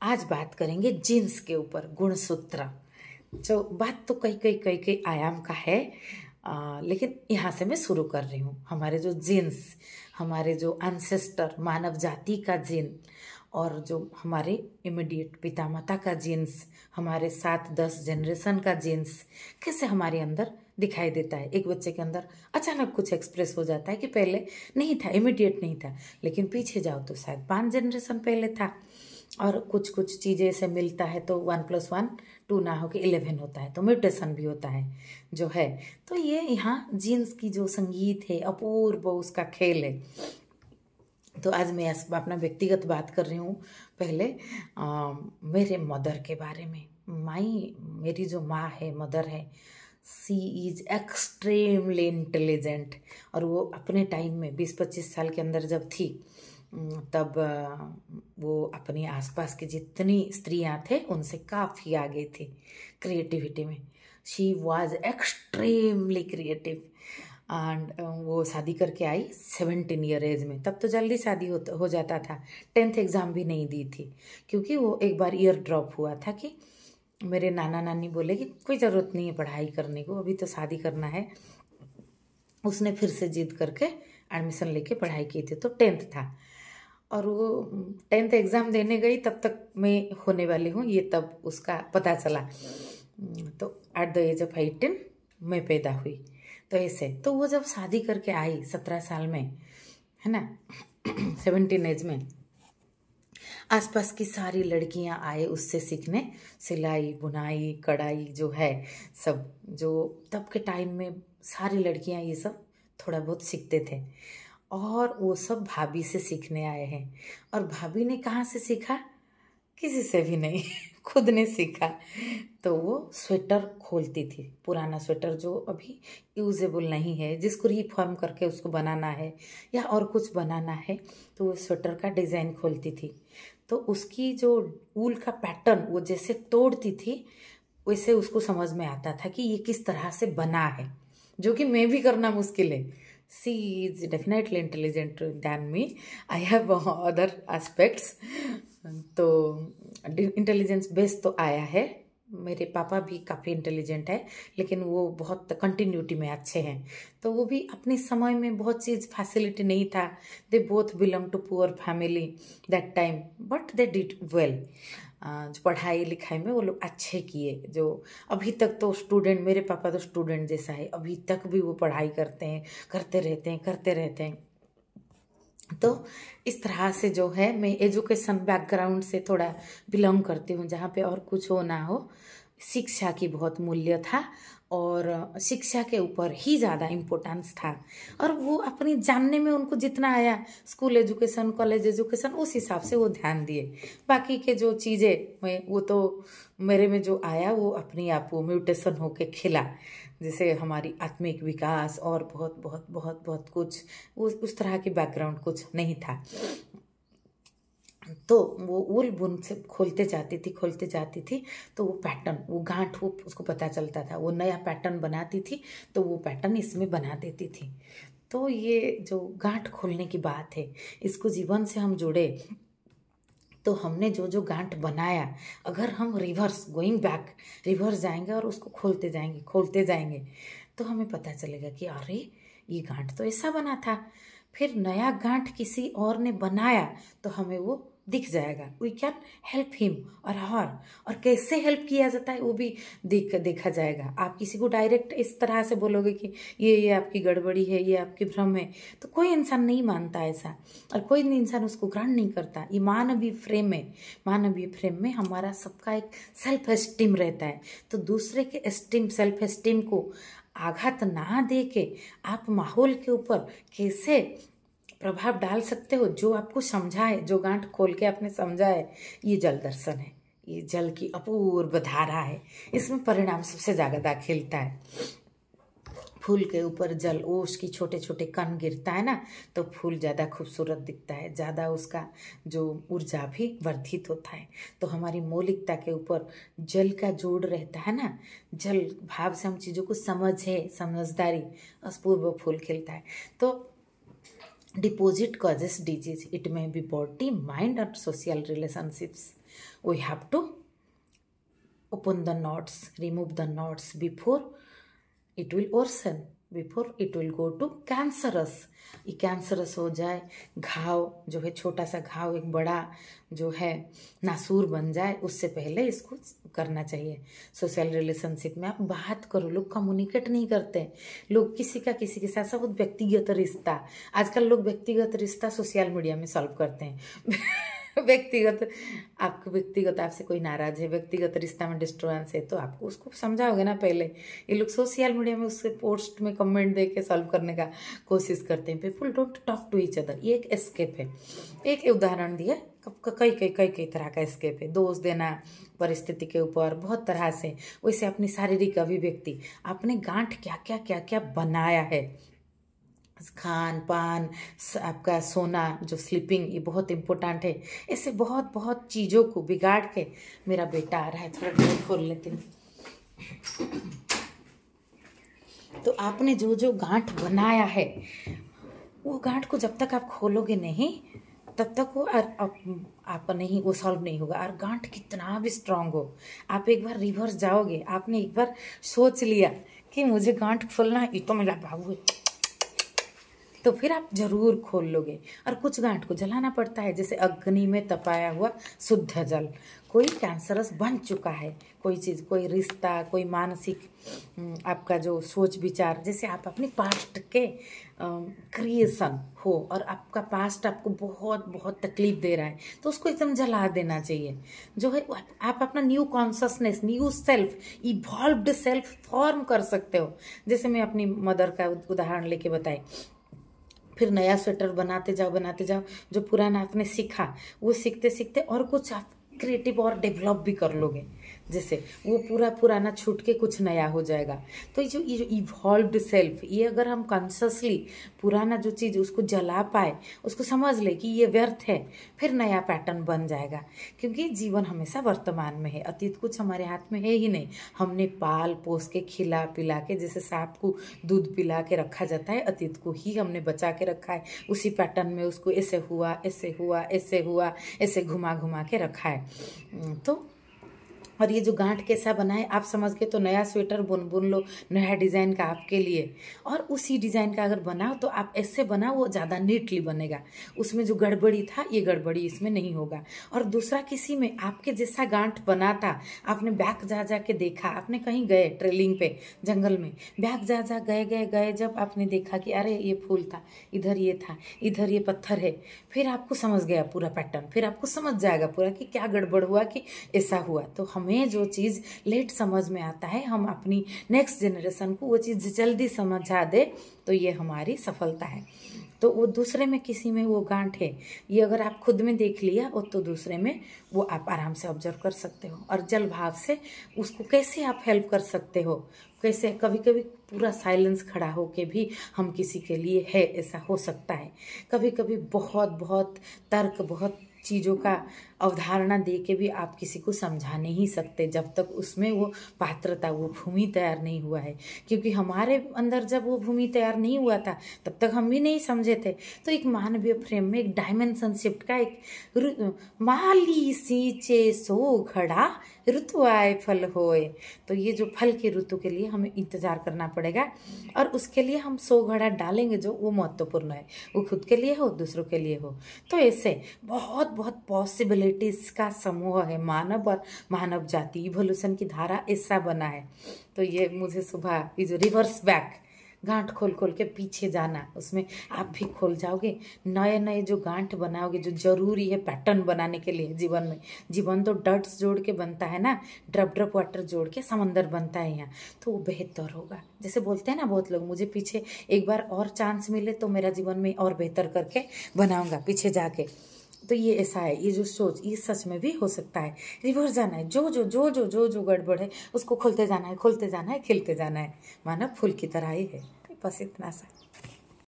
आज बात करेंगे जीन्स के ऊपर गुणसूत्र। जो बात तो कई आयाम का है, लेकिन यहाँ से मैं शुरू कर रही हूँ। हमारे जो जीन्स, हमारे जो एंसेस्टर मानव जाति का जीन और जो हमारे इमीडिएट पिता माता का जीन्स, हमारे 7-10 जनरेशन का जीन्स कैसे हमारे अंदर दिखाई देता है। एक बच्चे के अंदर अचानक कुछ एक्सप्रेस हो जाता है कि पहले नहीं था, इमीडिएट नहीं था, लेकिन पीछे जाओ तो शायद 5 जनरेशन पहले था। और कुछ कुछ चीज़ें से मिलता है तो 1+1 2 ना हो के 11 होता है, तो म्यूटेशन भी होता है जो है। तो ये यहाँ जीन्स की जो संगीत है, अपूर्व उसका खेल है। तो आज मैं अपना व्यक्तिगत बात कर रही हूँ। पहले मेरे मदर के बारे में। मेरी जो माँ है, मदर है, सी इज एक्सट्रीमली इंटेलिजेंट। और वो अपने टाइम में 20-25 साल के अंदर जब थी, तब वो अपनी आसपास की जितनी स्त्रियां थे उनसे काफ़ी आगे थी क्रिएटिविटी में। She was extremely creative. And वो शादी करके आई 17 ईयर एज में। तब तो जल्दी शादी हो जाता था। 10th एग्ज़ाम भी नहीं दी थी, क्योंकि वो एक बार ईयर ड्रॉप हुआ था कि मेरे नाना नानी बोले कि कोई ज़रूरत नहीं है पढ़ाई करने को, अभी तो शादी करना है। उसने फिर से जिद करके एडमिशन लेके पढ़ाई की थी। तो 10th था और वो 10th एग्ज़ाम देने गई, तब तक मैं होने वाली हूँ, ये तब उसका पता चला। तो एट द एज ऑफ 18 मैं पैदा हुई। तो ऐसे तो वो जब शादी करके आई 17 साल में, है ना, 17 एज में, आसपास की सारी लड़कियां आए उससे सीखने, सिलाई बुनाई कढ़ाई जो है सब। जो तब के टाइम में सारी लड़कियां ये सब थोड़ा बहुत सीखते थे, और वो सब भाभी से सीखने आए हैं। और भाभी ने कहाँ से सीखा? किसी से भी नहीं खुद ने सीखा। तो वो स्वेटर खोलती थी, पुराना स्वेटर जो अभी यूजेबल नहीं है, जिसको रिफॉर्म करके उसको बनाना है या और कुछ बनाना है, तो वो स्वेटर का डिज़ाइन खोलती थी। तो उसकी जो ऊल का पैटर्न वो जैसे तोड़ती थी, वैसे उसको समझ में आता था कि ये किस तरह से बना है, जो कि मैं भी करना मुश्किल है। She is definitely intelligent than me. I have other aspects. तो इंटेलिजेंस बेस तो आया है। मेरे पापा भी काफ़ी इंटेलिजेंट है, लेकिन वो बहुत कंटिन्यूटी में अच्छे हैं। तो वो भी अपने समय में बहुत चीज़ फैसिलिटी नहीं था। They both belong to poor family that time, but they did well. जो पढ़ाई लिखाई में वो लोग अच्छे किए। जो अभी तक तो स्टूडेंट, मेरे पापा तो स्टूडेंट जैसा है, अभी तक भी वो पढ़ाई करते हैं, करते रहते हैं। तो इस तरह से जो है, मैं एजुकेशन बैकग्राउंड से थोड़ा बिलोंग करती हूँ, जहाँ पे और कुछ हो ना हो, शिक्षा की बहुत मूल्य था और शिक्षा के ऊपर ही ज़्यादा इम्पोर्टेंस था। और वो अपनी जानने में उनको जितना आया, स्कूल एजुकेशन, कॉलेज एजुकेशन, उस हिसाब से वो ध्यान दिए। बाकी के जो चीज़ें वो तो मेरे में जो आया वो अपने आप वो म्यूटेशन होके खिला। जैसे हमारी आत्मिक विकास और बहुत बहुत बहुत बहुत कुछ उस तरह की बैकग्राउंड कुछ नहीं था। तो वो ऊल बुन से खोलते जाती थी, तो वो पैटर्न, वो गांठ, वो उसको पता चलता था। वो नया पैटर्न बनाती थी तो वो पैटर्न इसमें बना देती थी। तो ये जो गांठ खोलने की बात है, इसको जीवन से हम जुड़े तो हमने जो जो गांठ बनाया, अगर हम गोइंग बैक रिवर्स जाएंगे और उसको खोलते जाएंगे तो हमें पता चलेगा कि अरे ये गांठ तो ऐसा बना था। फिर नया गांठ किसी और ने बनाया तो हमें वो दिख जाएगा। वी कैन हेल्प हिम और हर। और कैसे हेल्प किया जाता है वो भी देखा जाएगा। आप किसी को डायरेक्ट इस तरह से बोलोगे कि ये आपकी गड़बड़ी है, ये आपकी भ्रम है, तो कोई इंसान नहीं मानता ऐसा, और कोई इंसान उसको ग्रहण नहीं करता। ये मानवीय फ्रेम में हमारा सबका एक सेल्फ एस्टीम रहता है। तो दूसरे के सेल्फ एस्टीम को आघात ना दे के आप माहौल के ऊपर कैसे प्रभाव डाल सकते हो, जो आपको समझा है, जो गांठ खोल के आपने समझा है, ये जल दर्शन है। ये जल की अपूर्व धारा है, इसमें परिणाम सबसे ज़्यादा खिलता है। फूल के ऊपर जल, ओस की छोटे छोटे कण गिरता है ना, तो फूल ज़्यादा खूबसूरत दिखता है, ज़्यादा उसका जो ऊर्जा भी वर्धित होता है। तो हमारी मौलिकता के ऊपर जल का जोड़ रहता है ना, जल भाव से हम चीज़ों को समझदारी, अपूर्व फूल खिलता है। तो deposit causes disease. It may be body, mind, or social relationships. We have to open the knots, remove the knots before it will worsen, before it will go to cancerous. ये कैंसरस हो जाए, घाव जो है छोटा सा घाव एक बड़ा जो है नासूर बन जाए, उससे पहले इसको करना चाहिए। सोशल रिलेशनशिप में आप बात करो, लोग कम्युनिकेट नहीं करते, लोग किसी के साथ सब व्यक्तिगत रिश्ता, आजकल लोग व्यक्तिगत रिश्ता सोशल मीडिया में सॉल्व करते हैं। व्यक्तिगत आपसे कोई नाराज है, व्यक्तिगत रिश्ता में डिस्टर्बेंस है, तो आपको उसको समझाओगे ना पहले। ये लोग सोशल मीडिया में उसके पोस्ट में कमेंट दे के सॉल्व करने का कोशिश करते हैं। People don't talk to each other. ये एक एस्केप है। एक उदाहरण दिया, कई तरह का एस्केप है। दोष देना परिस्थिति के ऊपर बहुत तरह से, वैसे अपनी शारीरिक अभिव्यक्ति, आपने गांठ क्या क्या बनाया है, खान पान, आपका सोना, जो स्लीपिंग, ये बहुत इम्पोर्टेंट है। ऐसे बहुत चीज़ों को बिगाड़ के, मेरा बेटा आ रहा है, थोड़ा डोर खोल लेते हैं। तो आपने जो गांठ बनाया है, वो गांठ को जब तक आप खोलोगे नहीं, तब तक वो आप नहीं, वो सॉल्व नहीं होगा। और गांठ कितना भी स्ट्रांग हो, आप एक बार रिवर्स जाओगे, आपने एक बार सोच लिया कि मुझे गांठ खोलना है, ये तो मेरा बाबू है, तो फिर आप जरूर खोल लोगे। और कुछ गांठ को जलाना पड़ता है, जैसे अग्नि में तपाया हुआ शुद्ध जल। कोई कैंसरस बन चुका है, कोई चीज़, कोई रिश्ता, कोई मानसिक आपका जो सोच विचार, जैसे आप अपने पास्ट के क्रिएशन हो और आपका पास्ट आपको बहुत तकलीफ दे रहा है, तो उसको एकदम जला देना चाहिए। जो है आप अपना new consciousness, new self, evolved self form कर सकते हो। जैसे मैं अपनी मदर का उदाहरण लेके बताई, फिर नया स्वेटर बनाते जाओ, जो पुराना आपने सीखा वो सीखते सीखते और कुछ आप क्रिएटिव और डेवलप भी कर लोगे, जैसे वो पूरा पुराना छूट के कुछ नया हो जाएगा। तो ये जो इवॉल्व्ड सेल्फ, ये अगर हम कॉन्शियसली पुराना जो चीज़ उसको जला पाए, उसको समझ ले कि ये व्यर्थ है, फिर नया पैटर्न बन जाएगा। क्योंकि जीवन हमेशा वर्तमान में है, अतीत कुछ हमारे हाथ में है ही नहीं। हमने पाल पोस के, खिला पिला के, जैसे सांप को दूध पिला के रखा जाता है, अतीत को ही हमने बचा के रखा है। उसी पैटर्न में उसको ऐसे हुआ, ऐसे घुमा के रखा है। तो और ये जो गांठ कैसा बना है आप समझ के, तो नया स्वेटर बुन लो, नया डिज़ाइन का आपके लिए। और उसी डिज़ाइन का अगर बनाओ तो आप ऐसे बनाओ, वो ज़्यादा नीटली बनेगा। उसमें जो गड़बड़ी था, ये गड़बड़ी इसमें नहीं होगा। और दूसरा, किसी में आपके जैसा गांठ बना था, आपने बैक जा के देखा, आपने कहीं गए ट्रेलिंग पे जंगल में, बैक जा गए, जब आपने देखा कि अरे ये फूल था, इधर ये था, इधर ये पत्थर है, फिर आपको समझ गया पूरा पैटर्न, फिर आपको समझ जाएगा पूरा कि क्या गड़बड़ हुआ, कि ऐसा हुआ। तो हमें जो चीज़ लेट समझ में आता है, हम अपनी नेक्स्ट जनरेशन को वो चीज़ जल्दी समझा दे, तो ये हमारी सफलता है। तो वो दूसरे में, किसी में वो गांठ है, ये अगर आप खुद में देख लिया, और तो दूसरे में वो आप आराम से ऑब्जर्व कर सकते हो। और जल भाव से उसको कैसे आप हेल्प कर सकते हो, कैसे कभी कभी पूरा साइलेंस खड़ा हो के भी हम किसी के लिए है, ऐसा हो सकता है। कभी कभी बहुत तर्क, बहुत चीज़ों का अवधारणा दे के भी आप किसी को समझा नहीं सकते, जब तक उसमें वो पात्रता, वो भूमि तैयार नहीं हुआ है। क्योंकि हमारे अंदर जब वो भूमि तैयार नहीं हुआ था, तब तक हम भी नहीं समझे थे। तो एक मानवीय फ्रेम में एक डायमेंशन शिफ्ट का एक माली सींचे सो घड़ा ऋतु आए फल होए। तो ये जो फल के ऋतु के लिए हमें इंतजार करना पड़ेगा, और उसके लिए हम 100 घड़ा डालेंगे, जो वो महत्वपूर्ण है, वो खुद के लिए हो, दूसरों के लिए हो। तो ऐसे बहुत पॉसिबिलिटीज का समूह है मानव और मानव जाति, इवोल्यूशन की धारा ऐसा बना है। तो ये मुझे सुबह ये जो रिवर्स बैक, गांठ खोल के पीछे जाना, उसमें आप भी खोल जाओगे, नए जो गांठ बनाओगे, जो जरूरी है पैटर्न बनाने के लिए जीवन में। जीवन तो डट्स जोड़ के बनता है ना, ड्रप वाटर जोड़ के समंदर बनता है यहाँ, तो वो बेहतर होगा। जैसे बोलते हैं ना बहुत लोग, मुझे पीछे एक बार और चांस मिले तो मेरा जीवन में और बेहतर करके बनाऊंगा पीछे जाके। तो ये ऐसा है, ये जो सोच, ये सच में भी हो सकता है। रिवर्स जाना है, जो गड़बड़ है उसको खोलते जाना है, खिलते जाना है, मानव फूल की तरह ही है। बस इतना सा।